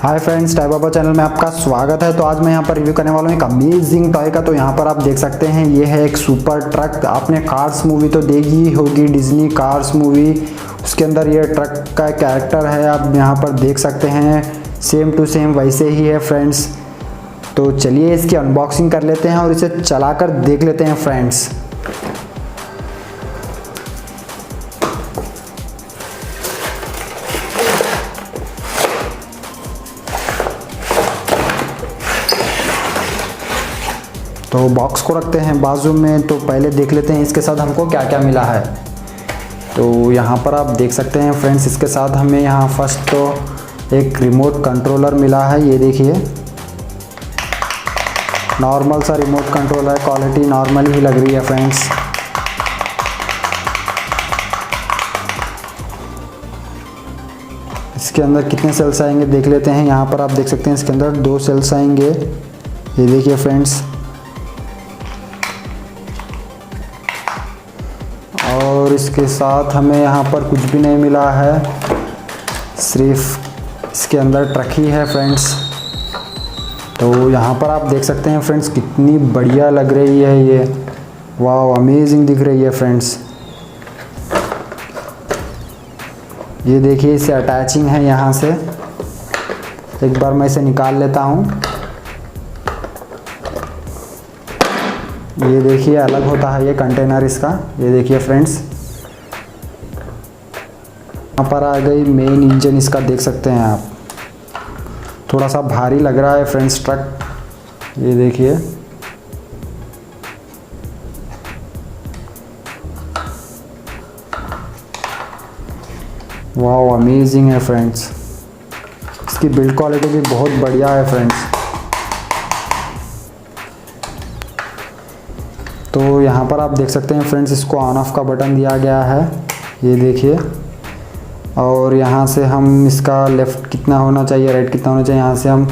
Hi friends, tie बाबा channel में आपका स्वागत है। तो आज मैं यहाँ पर रिव्यू करने वाला हूँ एक अमेजिंग टॉय का। तो यहाँ पर आप देख सकते हैं ये है एक सुपर ट्रक। आपने कार्स मूवी तो देखी ही होगी, डिज्नी कार्स मूवी, उसके अंदर ये ट्रक का कैरेक्टर है। आप यहाँ पर देख सकते हैं सेम टू सेम वैसे ही है फ्रेंड्स। तो चलिए इसकी अनबॉक्सिंग कर लेते हैं और इसे चलाकर देख लेते हैं फ्रेंड्स। तो बॉक्स को रखते हैं बाजू में। तो पहले देख लेते हैं इसके साथ हमको क्या क्या मिला है। तो यहाँ पर आप देख सकते हैं फ्रेंड्स, इसके साथ हमें यहाँ फर्स्ट तो एक रिमोट कंट्रोलर मिला है। ये देखिए नॉर्मल सा रिमोट कंट्रोलर, क्वालिटी नॉर्मल ही लग रही है फ्रेंड्स। इसके अंदर कितने सेल्स आएंगे देख लेते हैं। यहाँ पर आप देख सकते हैं इसके अंदर 2 सेल्स आएंगे। ये देखिए फ्रेंड्स, और इसके साथ हमें यहाँ पर कुछ भी नहीं मिला है, सिर्फ इसके अंदर ट्रक ही है फ्रेंड्स। तो यहाँ पर आप देख सकते हैं फ्रेंड्स कितनी बढ़िया लग रही है ये, वाह अमेजिंग दिख रही है फ्रेंड्स। ये देखिए इसे अटैचिंग है यहाँ से। एक बार मैं इसे निकाल लेता हूँ। ये देखिए अलग होता है ये कंटेनर इसका। ये देखिए फ्रेंड्स, यहाँ पर आ गई मेन इंजन इसका, देख सकते हैं आप। थोड़ा सा भारी लग रहा है फ्रेंड्स ट्रक। ये देखिए वाह अमेजिंग है फ्रेंड्स। इसकी बिल्ड क्वालिटी भी बहुत बढ़िया है फ्रेंड्स। तो यहाँ पर आप देख सकते हैं फ्रेंड्स, इसको ऑन ऑफ का बटन दिया गया है। ये देखिए, और यहाँ से हम इसका लेफ़्ट कितना होना चाहिए, राइट कितना होना चाहिए, यहाँ से हम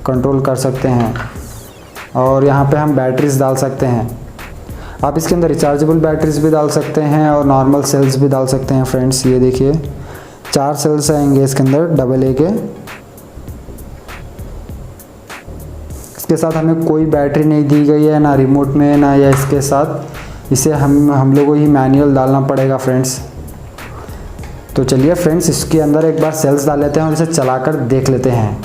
कंट्रोल कर सकते हैं। और यहाँ पे हम बैटरीज डाल सकते हैं। आप इसके अंदर रिचार्जेबल बैटरीज भी डाल सकते हैं और नॉर्मल सेल्स भी डाल सकते हैं फ्रेंड्स। ये देखिए 4 सेल्स आएंगे इसके अंदर डबल ए के। इसके साथ हमें कोई बैटरी नहीं दी गई है, ना रिमोट में ना या इसके साथ। इसे हम लोगों ही मैनुअल डालना पड़ेगा फ्रेंड्स। तो चलिए फ्रेंड्स इसके अंदर एक बार सेल्स डाल लेते हैं और इसे चलाकर देख लेते हैं।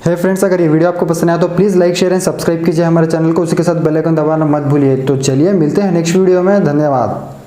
है फ्रेंड्स, अगर ये वीडियो आपको पसंद आया तो please like share and subscribe कीजिए हमारे चैनल को, उसी के साथ बेल आइकन दबाना मत भूलिए। तो चलिए मिलते हैं नेक्स्ट वीडियो में, धन्यवाद।